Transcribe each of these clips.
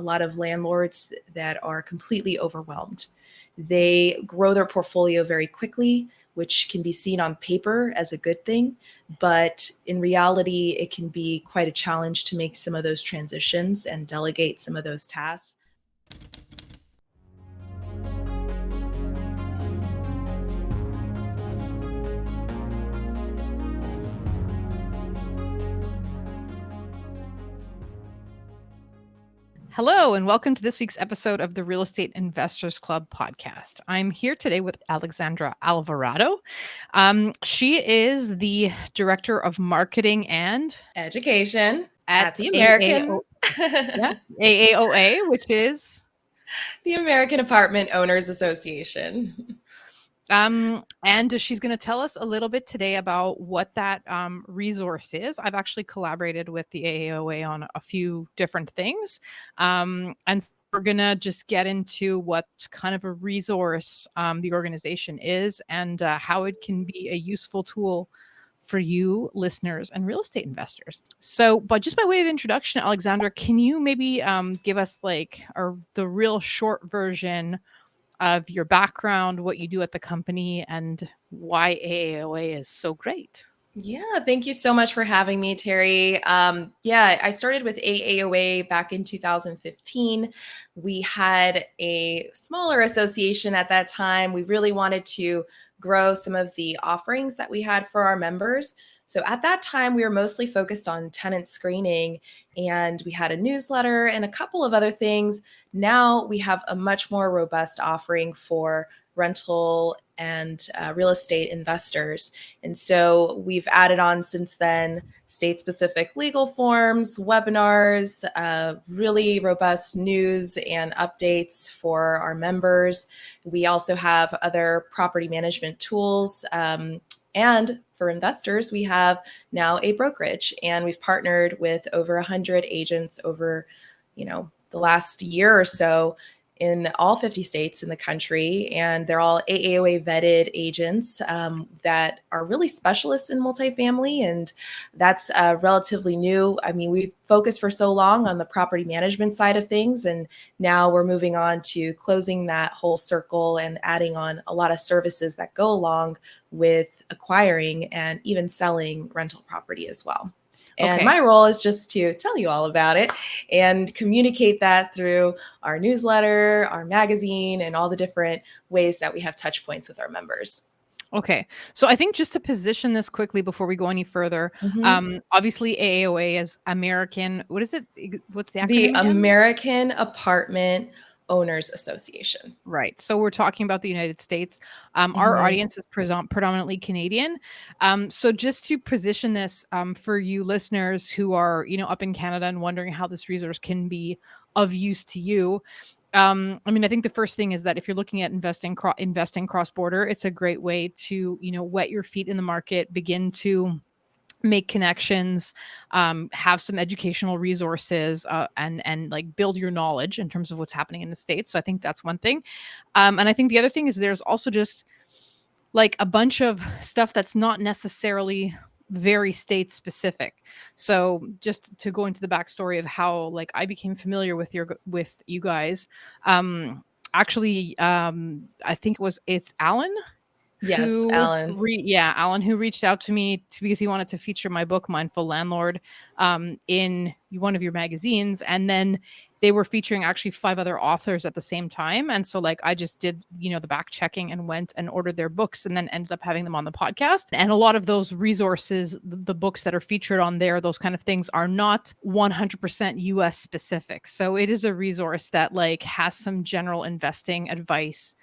a lot of landlords that are completely overwhelmed. They grow their portfolio very quickly, which can be seen on paper as a good thing, but in reality, it can be quite a challenge to make some of those transitions and delegate some of those tasks. Hello, and welcome to this week's episode of the Real Estate Investors Club podcast. I'm here today with Alexandra Alvarado. She is the Director of Marketing and Education at the American AAOA, which is the American Apartment Owners Association. And she's going to tell us a little bit today about what that resource is. I've actually collaborated with the AAOA on a few different things. And we're going to just get into what kind of a resource the organization is and how it can be a useful tool for you listeners and real estate investors. So, but just by way of introduction, Alexandra, can you maybe give us like the real short version of your background, what you do at the company, and why AAOA is so great? Yeah, thank you so much for having me, Terry. I started with AAOA back in 2015. We had a smaller association at that time. We really wanted to grow some of the offerings that we had for our members. So at that time, we were mostly focused on tenant screening, and we had a newsletter and a couple of other things. Now we have a much more robust offering for rental and real estate investors. And so we've added on since then state-specific legal forms, webinars, really robust news and updates for our members. We also have other property management tools. And for investors, we have now a brokerage, and we've partnered with over 100 agents over, the last year or so in all 50 states in the country. And they're all AAOA vetted agents that are really specialists in multifamily. And that's relatively new. I mean, we've focused for so long on the property management side of things. And now we're moving on to closing that whole circle and adding on a lot of services that go along with acquiring and even selling rental property as well. And my role is just to tell you all about it and communicate that through our newsletter, our magazine, and all the different ways that we have touch points with our members. Okay. So I think just to position this quickly before we go any further, obviously AAOA is American. What is it? What's the acronym? The American Apartment Owners Association. Right. So we're talking about the United States. Our audience is predominantly Canadian. So just to position this for you listeners who are, up in Canada and wondering how this resource can be of use to you. I think the first thing is that if you're looking at investing cross-border, it's a great way to, wet your feet in the market, begin to make connections, have some educational resources, and like build your knowledge in terms of what's happening in the States. So I think that's one thing. And I think the other thing is there's also just like a bunch of stuff that's not necessarily very state specific. So just to go into the backstory of how like I became familiar with you guys, actually, I think it's Alan. Yes, Alan. Alan, who reached out to me because he wanted to feature my book, Mindful Landlord, in one of your magazines. And then they were featuring actually 5 other authors at the same time. And so like I just did, the back checking and went and ordered their books and then ended up having them on the podcast. And a lot of those resources, the books that are featured on there, those kind of things are not 100% US specific. So it is a resource that like has some general investing advice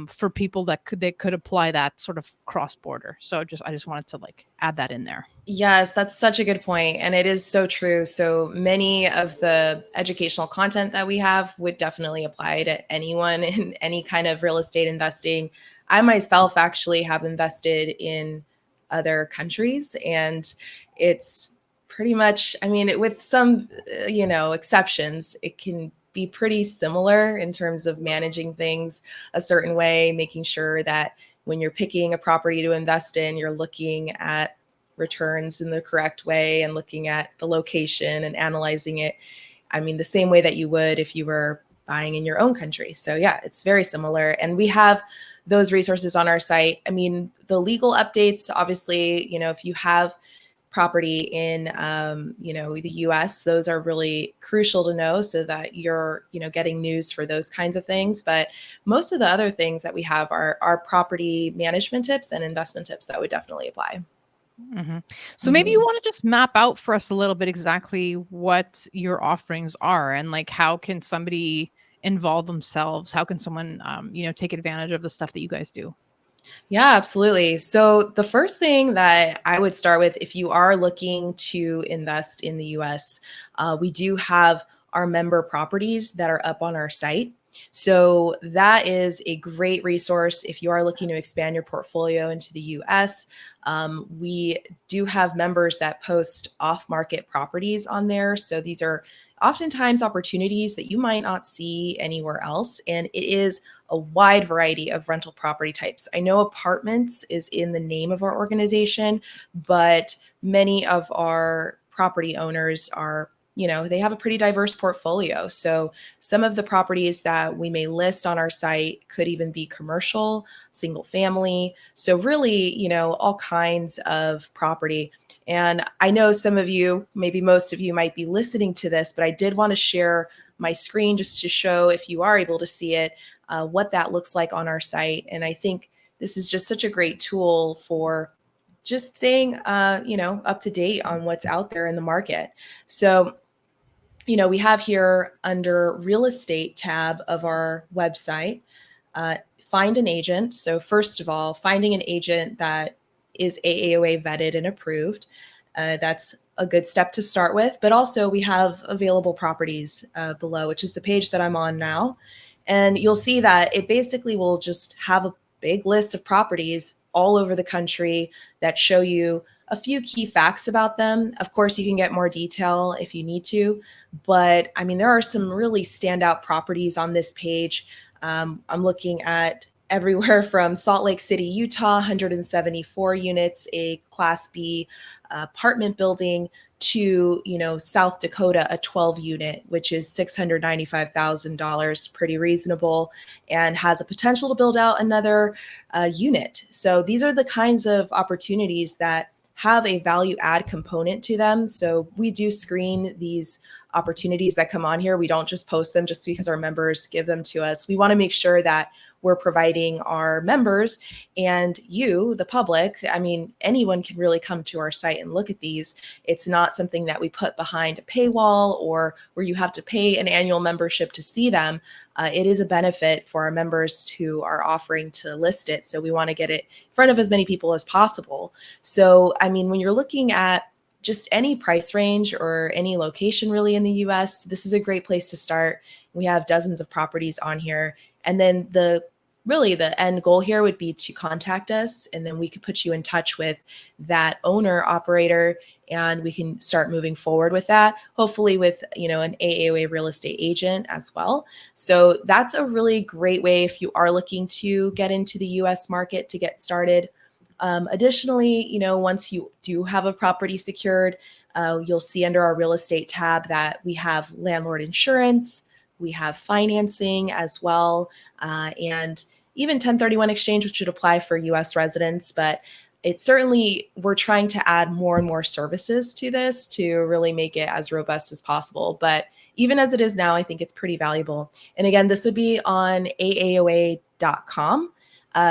for people that could apply that sort of cross-border. So I just wanted to like add that in there. Yes, that's such a good point. And it is so true. So many of the educational content that we have would definitely apply to anyone in any kind of real estate investing. I myself actually have invested in other countries, and it's pretty much, with some, exceptions, it can be pretty similar in terms of managing things a certain way, making sure that when you're picking a property to invest in, you're looking at returns in the correct way and looking at the location and analyzing it I mean, the same way that you would if you were buying in your own country. So yeah, it's very similar. And we have those resources on our site. I mean, the legal updates, obviously, if you have property in the US, those are really crucial to know so that you're getting news for those kinds of things. But most of the other things that we have are property management tips and investment tips that would definitely apply. Mm-hmm. So maybe you want to just map out for us a little bit exactly what your offerings are, and like how can somebody involve themselves? How can someone take advantage of the stuff that you guys do? Yeah, absolutely. So the first thing that I would start with, if you are looking to invest in the US, we do have our member properties that are up on our site. So that is a great resource if you are looking to expand your portfolio into the US. We do have members that post off-market properties on there. So these are oftentimes opportunities that you might not see anywhere else. And it is a wide variety of rental property types. I know apartments is in the name of our organization, but many of our property owners are, they have a pretty diverse portfolio. So some of the properties that we may list on our site could even be commercial, single family. So really, all kinds of property. And I know some of you, maybe most of you might be listening to this, but I did want to share my screen just to show, if you are able to see it, what that looks like on our site. And I think this is just such a great tool for just staying, up to date on what's out there in the market. So, we have here under real estate tab of our website, find an agent. So first of all, finding an agent that is AAOA vetted and approved. That's a good step to start with. But also we have available properties below, which is the page that I'm on now. And you'll see that it basically will just have a big list of properties all over the country that show you a few key facts about them. Of course, you can get more detail if you need to, but I mean, there are some really standout properties on this page. I'm looking at everywhere from Salt Lake City, Utah, 174 units, a Class B apartment building, to South Dakota, a 12 unit, which is $695,000, pretty reasonable, and has a potential to build out another unit. So these are the kinds of opportunities that have a value add component to them. So we do screen these opportunities that come on here. We don't just post them just because our members give them to us. We want to make sure that we're providing our members and you, the public. I mean, anyone can really come to our site and look at these. It's not something that we put behind a paywall or where you have to pay an annual membership to see them. It is a benefit for our members who are offering to list it. So we want to get it in front of as many people as possible. So, I mean, when you're looking at just any price range or any location really in the US, this is a great place to start. We have dozens of properties on here. And then the end goal here would be to contact us, and then we could put you in touch with that owner operator, and we can start moving forward with that, hopefully with an AAOA real estate agent as well. So that's a really great way if you are looking to get into the US market to get started. Additionally, once you do have a property secured, you'll see under our real estate tab that we have landlord insurance, we have financing as well, and even 1031 exchange, which should apply for US residents. But it's certainly, we're trying to add more and more services to this to really make it as robust as possible. But even as it is now, I think it's pretty valuable. And again, this would be on aaoa.com.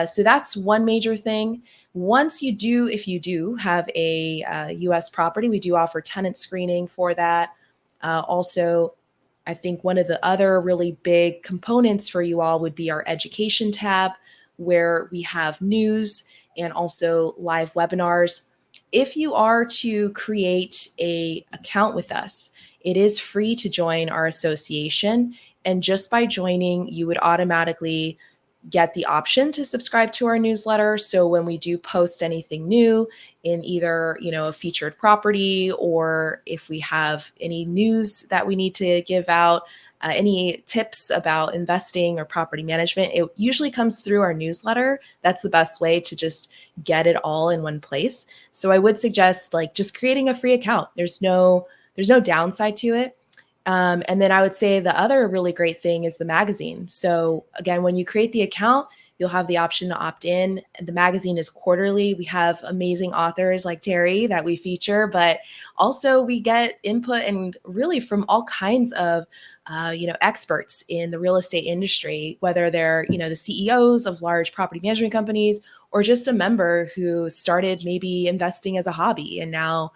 So that's one major thing. If you do have a US property, we do offer tenant screening for that. Also, I think one of the other really big components for you all would be our education tab, where we have news and also live webinars. If you are to create an account with us, it is free to join our association. And just by joining, you would automatically get the option to subscribe to our newsletter. So when we do post anything new in either, a featured property, or if we have any news that we need to give out, any tips about investing or property management, it usually comes through our newsletter. That's the best way to just get it all in one place. So I would suggest just creating a free account. There's no downside to it. And then I would say the other really great thing is the magazine. So again, when you create the account, you'll have the option to opt in. The magazine is quarterly. We have amazing authors like Terrie that we feature, but also we get input and really from all kinds of experts in the real estate industry, whether they're the CEOs of large property management companies or just a member who started maybe investing as a hobby and now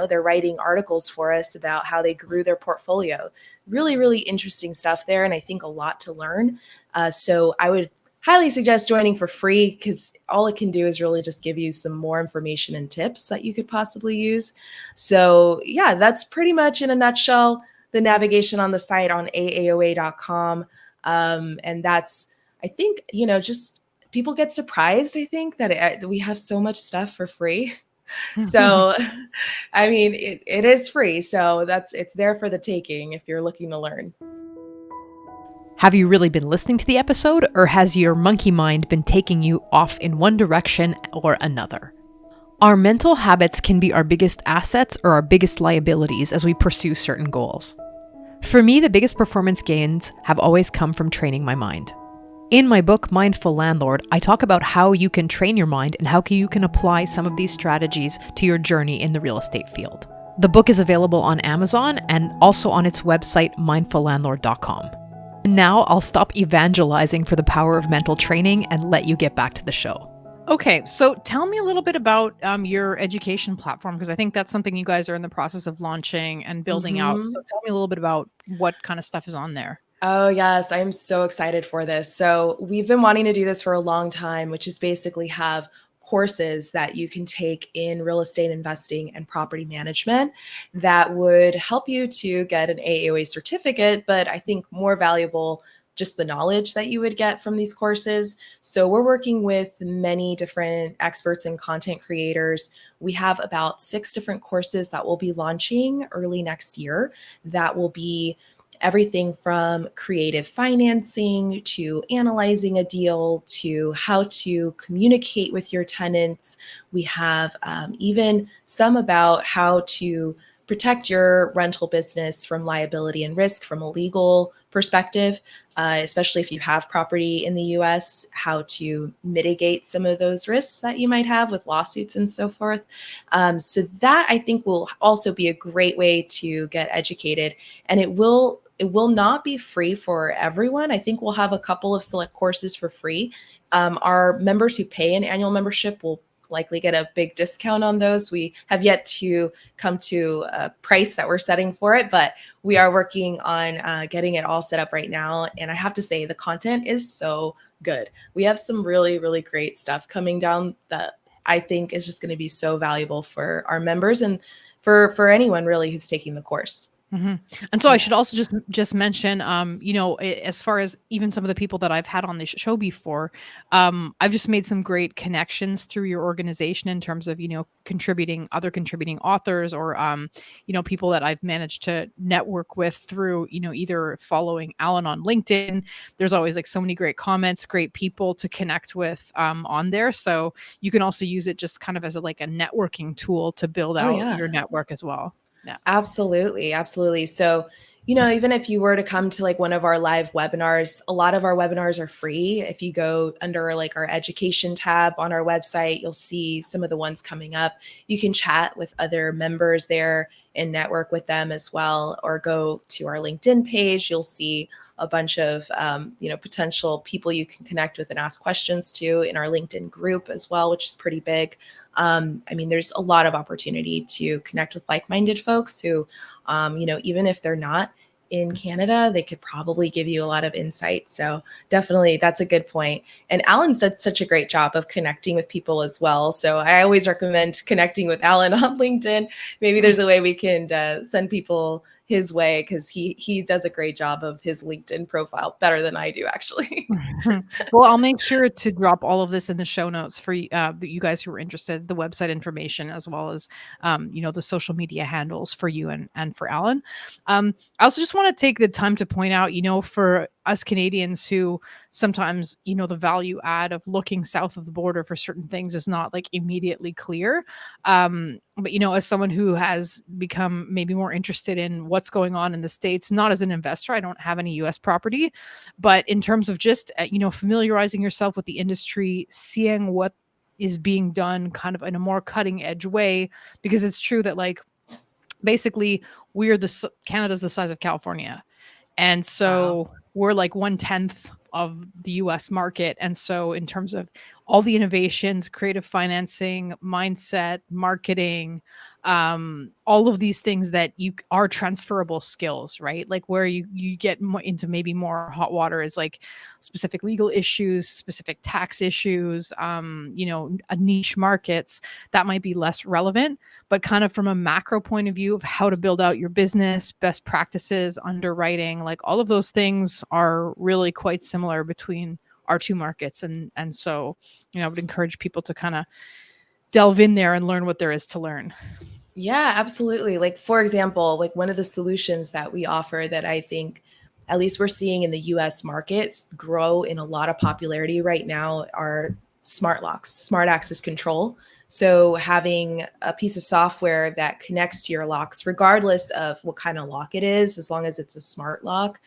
they're writing articles for us about how they grew their portfolio. Really, really interesting stuff there. And I think a lot to learn. So I would highly suggest joining for free because all it can do is really just give you some more information and tips that you could possibly use. So yeah, that's pretty much in a nutshell the navigation on the site on aaoa.com. And that's, I think, just people get surprised, I think, that we have so much stuff for free. So, I mean, it is free. So it's there for the taking if you're looking to learn. Have you really been listening to the episode, or has your monkey mind been taking you off in one direction or another? Our mental habits can be our biggest assets or our biggest liabilities as we pursue certain goals. For me, the biggest performance gains have always come from training my mind. In my book, Mindful Landlord, I talk about how you can train your mind and how you can apply some of these strategies to your journey in the real estate field. The book is available on Amazon and also on its website, mindfullandlord.com. Now I'll stop evangelizing for the power of mental training and let you get back to the show. Okay, so tell me a little bit about your education platform, because I think that's something you guys are in the process of launching and building out. So tell me a little bit about what kind of stuff is on there. Oh, yes. I'm so excited for this. So we've been wanting to do this for a long time, which is basically have courses that you can take in real estate investing and property management that would help you to get an AAOA certificate, but I think more valuable, just the knowledge that you would get from these courses. So we're working with many different experts and content creators. We have about 6 different courses that will be launching early next year that will be everything from creative financing to analyzing a deal to how to communicate with your tenants. We have even some about how to protect your rental business from liability and risk from a legal perspective, especially if you have property in the US, how to mitigate some of those risks that you might have with lawsuits and so forth. So that I think will also be a great way to get educated, and it will not be free for everyone. I think we'll have a couple of select courses for free. Our members who pay an annual membership will likely get a big discount on those. We have yet to come to a price that we're setting for it, but we are working on getting it all set up right now. And I have to say, the content is so good. We have some really, really great stuff coming down that I think is just going to be so valuable for our members and for anyone really who's taking the course. Mm-hmm. And so I should also just mention, as far as even some of the people that I've had on this show before, I've just made some great connections through your organization in terms of, contributing authors or, people that I've managed to network with through, either following Alan on LinkedIn. There's always like so many great comments, great people to connect with on there. So you can also use it just kind of as a networking tool to build out your network as well. Yeah. Absolutely. Absolutely. So, even if you were to come to one of our live webinars, a lot of our webinars are free. If you go under our education tab on our website, you'll see some of the ones coming up. You can chat with other members there and network with them as well, or go to our LinkedIn page. You'll see a bunch of, potential people you can connect with and ask questions to in our LinkedIn group as well, which is pretty big. There's a lot of opportunity to connect with like-minded folks who, even if they're not in Canada, they could probably give you a lot of insight. So definitely that's a good point. And Alan's done such a great job of connecting with people as well. So I always recommend connecting with Alan on LinkedIn. Maybe there's a way we can send people his way, because he does a great job of his LinkedIn profile, better than I do, actually. Well, I'll make sure to drop all of this in the show notes for you guys who are interested, the website information, as well as, the social media handles for you and for Alan. I also just want to take the time to point out, for us Canadians who sometimes, the value add of looking south of the border for certain things is not like immediately clear. But, as someone who has become maybe more interested in what's going on in the States, not as an investor, I don't have any US property, but in terms of just, familiarizing yourself with the industry, seeing what is being done kind of in a more cutting edge way, because it's true that like basically Canada's the size of California. And so we're like 1/10 of the US market. And so in terms of all the innovations, creative financing, mindset, marketing, all of these things that you are transferable skills, right? Like where you get into maybe more hot water is like specific legal issues, specific tax issues, niche markets that might be less relevant, but kind of from a macro point of view of how to build out your business, best practices, underwriting, like all of those things are really quite similar between our two markets. And so, I would encourage people to kind of delve in there and learn what there is to learn. Yeah, absolutely. Like, for example, like one of the solutions that we offer that I think at least we're seeing in the US markets grow in a lot of popularity right now are smart locks, smart access control. So having a piece of software that connects to your locks, regardless of what kind of lock it is, as long as it's a smart lock,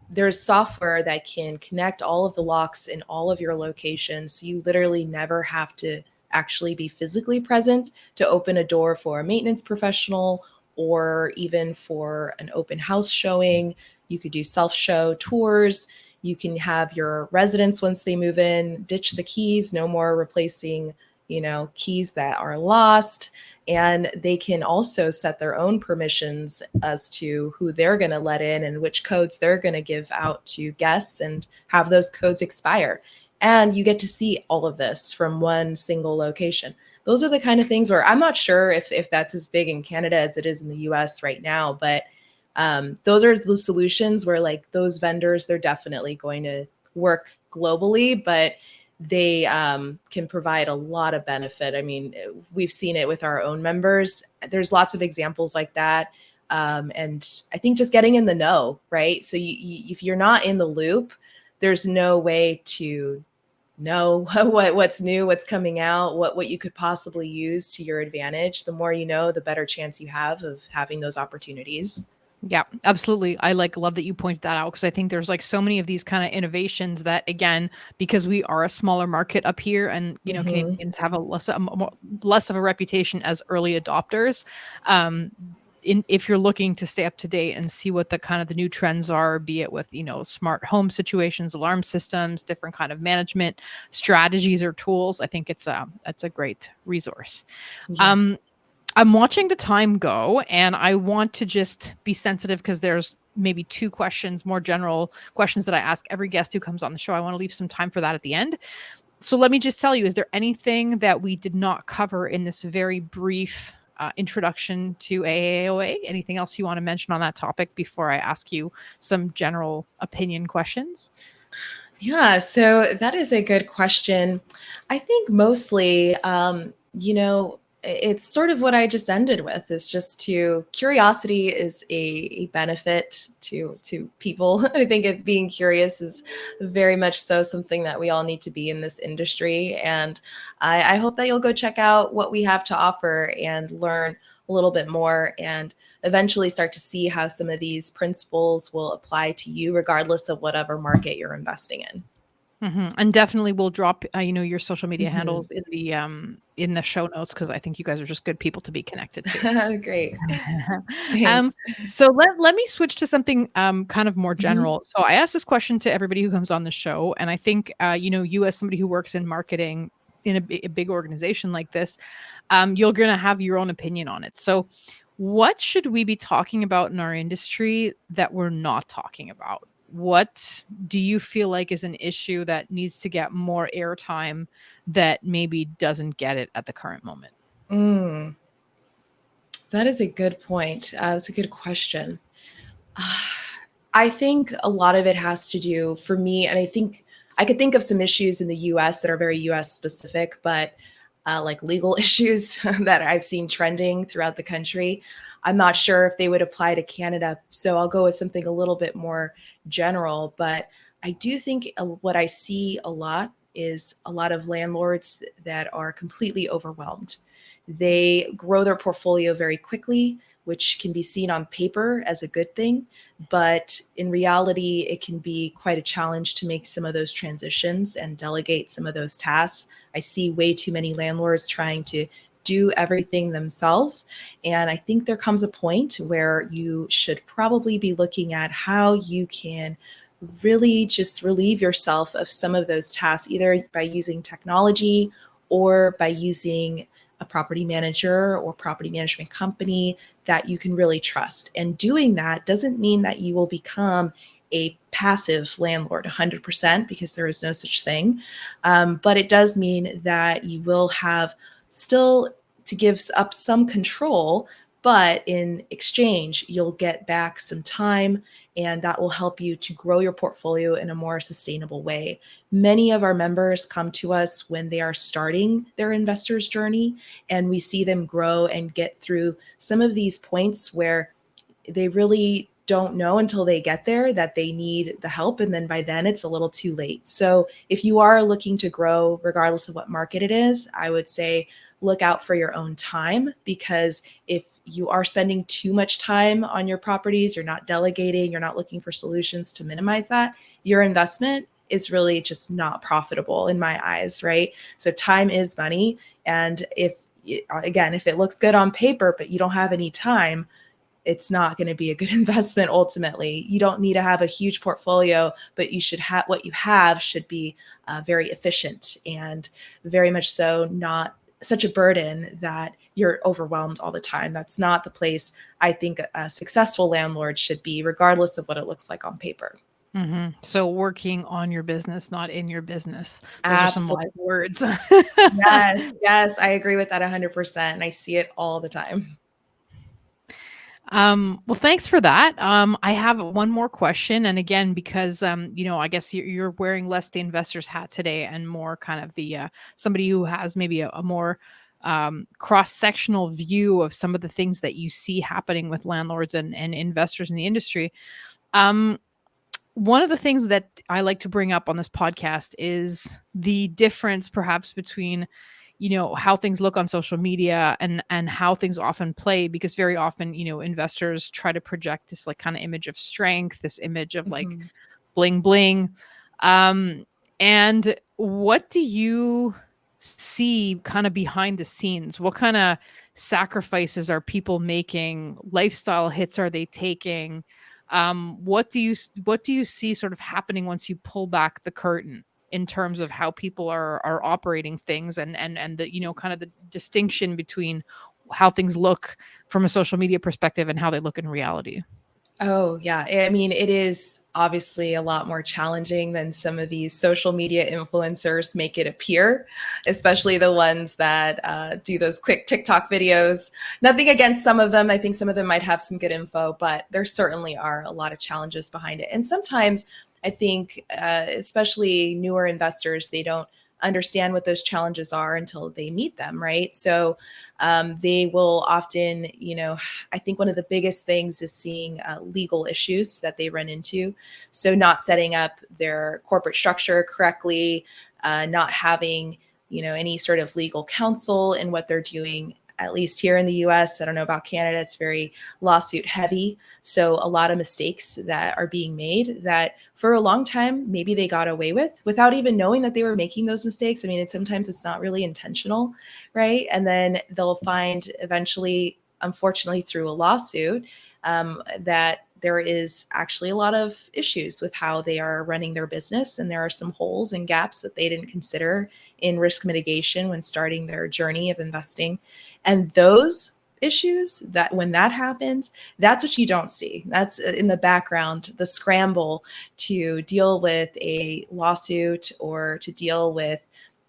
there's software that can connect all of the locks in all of your locations. So you literally never have to actually be physically present to open a door for a maintenance professional or even for an open house showing. You could do self-show tours. You can have your residents, once they move in, ditch the keys, no more replacing, keys that are lost. And they can also set their own permissions as to who they're going to let in and which codes they're going to give out to guests and have those codes expire. And you get to see all of this from one single location. Those are the kind of things where I'm not sure if that's as big in Canada as it is in the US right now, but those are the solutions where like those vendors, they're definitely going to work globally, but they can provide a lot of benefit. I mean, we've seen it with our own members. There's lots of examples like that. And I think just getting in the know, right? So if you're not in the loop, there's no way to know what's new, what's coming out, what you could possibly use to your advantage. The more you know, the better chance you have of having those opportunities. Yeah, absolutely. I love that you pointed that out because I think there's like so many of these kind of innovations that, again, because we are a smaller market up here and, Canadians have less of a reputation as early adopters. If you're looking to stay up to date and see what the kind of the new trends are, be it with, smart home situations, alarm systems, different kind of management strategies or tools, I think it's a great resource. Yeah. I'm watching the time go and I want to just be sensitive because there's maybe two questions, more general questions that I ask every guest who comes on the show. I want to leave some time for that at the end. So let me just tell you, is there anything that we did not cover in this very brief introduction to AAOA? Anything else you want to mention on that topic before I ask you some general opinion questions? Yeah, so that is a good question. I think mostly, it's sort of what I just ended with is just curiosity is a benefit to people. I think being curious is very much so something that we all need to be in this industry. And I hope that you'll go check out what we have to offer and learn a little bit more and eventually start to see how some of these principles will apply to you regardless of whatever market you're investing in. Mm-hmm. And definitely we'll drop, your social media handles in the show notes because I think you guys are just good people to be connected to. Great. Thanks. So let me switch to something kind of more general. So I ask this question to everybody who comes on the show, and I think you as somebody who works in marketing in a big organization like this, you're going to have your own opinion on it. So what should we be talking about in our industry that we're not talking about? What do you feel like is an issue that needs to get more airtime that maybe doesn't get it at the current moment? That is a good point. That's a good question. I think a lot of it has to do for me, and I think I could think of some issues in the US that are very US specific, but like legal issues that I've seen trending throughout the country. I'm not sure if they would apply to Canada, so I'll go with something a little bit more general. But I do think what I see a lot is a lot of landlords that are completely overwhelmed. They grow their portfolio very quickly, which can be seen on paper as a good thing. But in reality, it can be quite a challenge to make some of those transitions and delegate some of those tasks. I see way too many landlords trying to do everything themselves. And I think there comes a point where you should probably be looking at how you can really just relieve yourself of some of those tasks, either by using technology or by using a property manager or property management company that you can really trust. And doing that doesn't mean that you will become a passive landlord 100%, because there is no such thing. But it does mean that you will have still to give up some control, but in exchange, you'll get back some time, and that will help you to grow your portfolio in a more sustainable way. Many of our members come to us when they are starting their investors journey, and we see them grow and get through some of these points where they really don't know until they get there that they need the help. And then by then it's a little too late. So if you are looking to grow, regardless of what market it is, I would say look out for your own time, because if you are spending too much time on your properties, you're not delegating, you're not looking for solutions to minimize that, your investment is really just not profitable in my eyes, right? So time is money. And if it looks good on paper, but you don't have any time, it's not going to be a good investment ultimately. You don't need to have a huge portfolio, but you should have what you have should be very efficient and very much so not such a burden that you're overwhelmed all the time. That's not the place I think a successful landlord should be, regardless of what it looks like on paper. Mm-hmm. So working on your business, not in your business. Those are some Absolutely. wise words. Yes, I agree with that 100%. And I see it all the time. Well, thanks for that. I have one more question. And again, because, I guess you're wearing less the investor's hat today and more kind of the, somebody who has maybe a more, cross-sectional view of some of the things that you see happening with landlords and investors in the industry. One of the things that I like to bring up on this podcast is the difference perhaps between how things look on social media and how things often play, because very often investors try to project this like kind of image of strength, this image of like bling bling. And what do you see kind of behind the scenes? What kind of sacrifices are people making? Lifestyle hits are they taking? What do you see sort of happening once you pull back the curtain in terms of how people are operating things and the kind of the distinction between how things look from a social media perspective and how they look in reality? Oh, yeah. I mean, it is obviously a lot more challenging than some of these social media influencers make it appear, especially the ones that do those quick TikTok videos. Nothing against some of them. I think some of them might have some good info, but there certainly are a lot of challenges behind it. And sometimes I think, especially newer investors, they don't understand what those challenges are until they meet them, right? So they will often, I think one of the biggest things is seeing legal issues that they run into. So not setting up their corporate structure correctly, not having, any sort of legal counsel in what they're doing. At least here in the US, I don't know about Canada, it's very lawsuit heavy. So a lot of mistakes that are being made that for a long time, maybe they got away with without even knowing that they were making those mistakes. I mean, sometimes it's not really intentional, right? And then they'll find eventually, unfortunately, through a lawsuit, that there is actually a lot of issues with how they are running their business. And there are some holes and gaps that they didn't consider in risk mitigation when starting their journey of investing. And those issues, that when that happens, that's what you don't see. That's in the background, the scramble to deal with a lawsuit or to deal with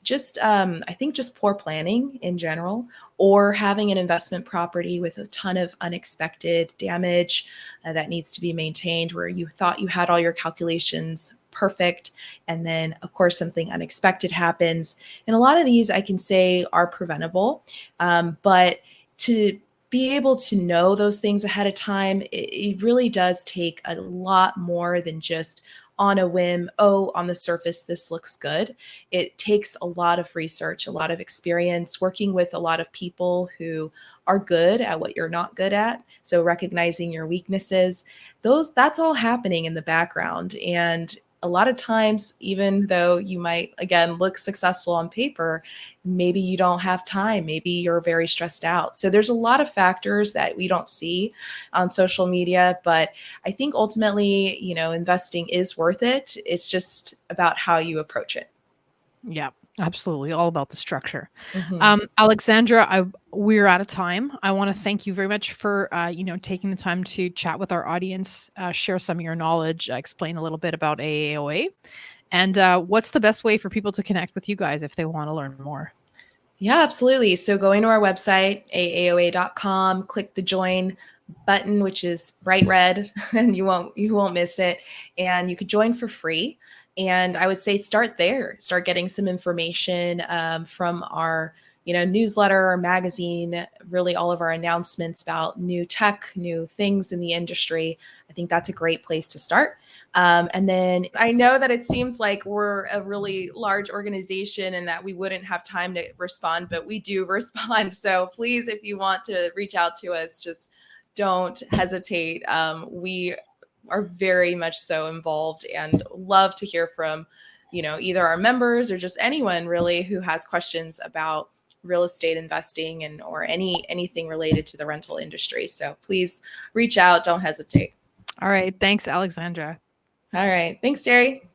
just, I think, just poor planning in general, or having an investment property with a ton of unexpected damage that needs to be maintained, where you thought you had all your calculations perfect. And then, of course, something unexpected happens. And a lot of these I can say are preventable. But to be able to know those things ahead of time, it really does take a lot more than just on a whim, oh, on the surface, this looks good. It takes a lot of research, a lot of experience, working with a lot of people who are good at what you're not good at. So recognizing your weaknesses, that's all happening in the background. And a lot of times, even though you might, again, look successful on paper, maybe you don't have time. Maybe you're very stressed out. So there's a lot of factors that we don't see on social media. But I think ultimately, investing is worth it. It's just about how you approach it. Yeah, absolutely. All about the structure. Mhm. Alexandra, we're out of time. I want to thank you very much for, taking the time to chat with our audience, share some of your knowledge, explain a little bit about AAOA. And what's the best way for people to connect with you guys if they want to learn more? Yeah, absolutely. So going to our website, aaoa.com, click the join button, which is bright red, and you won't miss it. And you could join for free. And I would say start there. Start getting some information from our newsletter or magazine, really all of our announcements about new tech, new things in the industry. I think that's a great place to start. And then I know that it seems like we're a really large organization and that we wouldn't have time to respond, but we do respond. So please, if you want to reach out to us, just don't hesitate. We are very much so involved and love to hear from, either our members or just anyone really who has questions about real estate investing or anything related to the rental industry. So please reach out. Don't hesitate. All right. Thanks, Alexandra. All right. Thanks, Terrie.